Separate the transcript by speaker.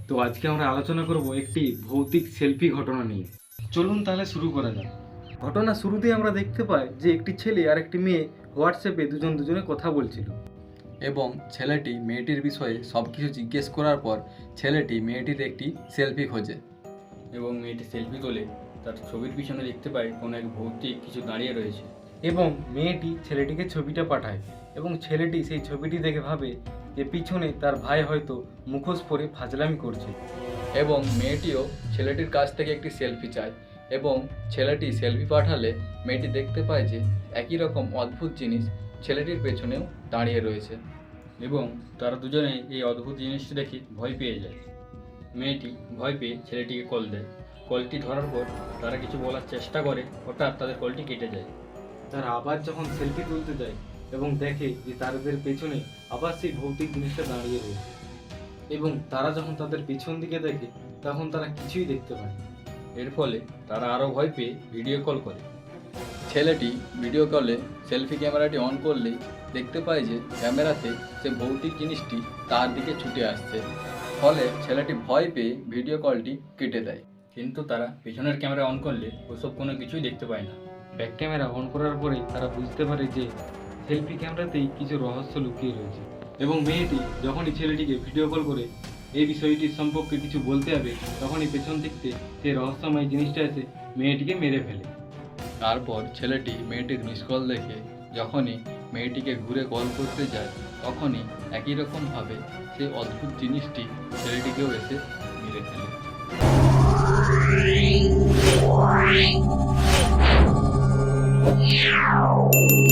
Speaker 1: তো আজকে আমরা আলোচনা করব একটি ভৌতিক সেলফি ঘটনা নিয়ে। চলুন তাহলে শুরু করা যাক। ঘটনা শুরুতেই আমরা দেখতে পাই যে একটি ছেলে আর একটি মেয়ে হোয়াটসঅ্যাপে দুজনে কথা বলছিল।
Speaker 2: এবং ছেলেটি মেয়েটির বিষয়ে সব কিছু জিজ্ঞেস করার পর ছেলেটি মেয়েটির একটি সেলফি খোঁজে।
Speaker 3: এবং মেয়েটি সেলফি তোলে, তার ছবির পিছনে দেখতে পায় কোনো এক ভৌতিক কিছু দাঁড়িয়ে রয়েছে।
Speaker 1: এবং মেয়েটি ছেলেটিকে ছবিটা পাঠায় এবং ছেলেটি সেই ছবিটি দেখে ভাবে যে পিছনে তার ভাই হয়তো মুখোশ পরে ফাজলামি করছে।
Speaker 2: এবং মেয়েটিও ছেলেটির কাছ থেকে একটি সেলফি চায় এবং ছেলেটি সেলফি পাঠালে মেয়েটি দেখতে পায় যে একই রকম অদ্ভুত জিনিস ছেলেটির পেছনেও দাঁড়িয়ে রয়েছে।
Speaker 3: এবং তারা দুজনে এই অদ্ভুত জিনিসটি দেখে ভয় পেয়ে যায়। মেয়েটি ভয় পেয়ে ছেলেটিকে কল দেয়। কলটি ধরার পর তারা কিছু বলার চেষ্টা করে, হঠাৎ তাদের কলটি কেটে যায়।
Speaker 1: তারা আবার যখন সেলফি তুলতে যায় এবং দেখে যে তাদের পেছনে আবার সেই ভৌতিক জিনিসটা দাঁড়িয়ে রয়েছে, এবং তারা যখন তাদের পিছন দিকে দেখে তখন তারা কিছুই দেখতে পায় না।
Speaker 3: এর ফলে তারা আরও ভয় পেয়ে ভিডিও কল করে।
Speaker 2: ছেলেটি ভিডিও কলে সেলফি ক্যামেরাটি অন করলেই দেখতে পায় যে ক্যামেরাতে সে ভৌতিক জিনিসটি তার দিকে ছুটে আসছে। ফলে ছেলেটি ভয় পেয়ে ভিডিও কলটি কেটে দেয়।
Speaker 3: কিন্তু তারা পিছনের ক্যামেরা অন করলে ওসব কোনো কিছুই দেখতে পায় না।
Speaker 1: ব্যাক ক্যামেরা অন করার পরেই তারা বুঝতে পারে যে সেলফি ক্যামেরাতেই কিছু রহস্য লুকিয়ে রয়েছে। এবং মেয়েটি যখনই ছেলেটিকে ভিডিও কল করে এই বিষয়টির সম্পর্কে কিছু বলতে যাবে, তখনই পেছন থেকে সেই রহস্যময় জিনিসটা এসে মেয়েটিকে মেরে ফেলে।
Speaker 2: তারপর ছেলেটি মেয়েটির মিস কল দেখে যখনই মেয়েটিকে ঘুরে কল করতে যায় তখনই একই রকমভাবে সেই অদ্ভুত জিনিসটি ছেলেটিকেও এসে মেরে ফেলে।
Speaker 4: Wow.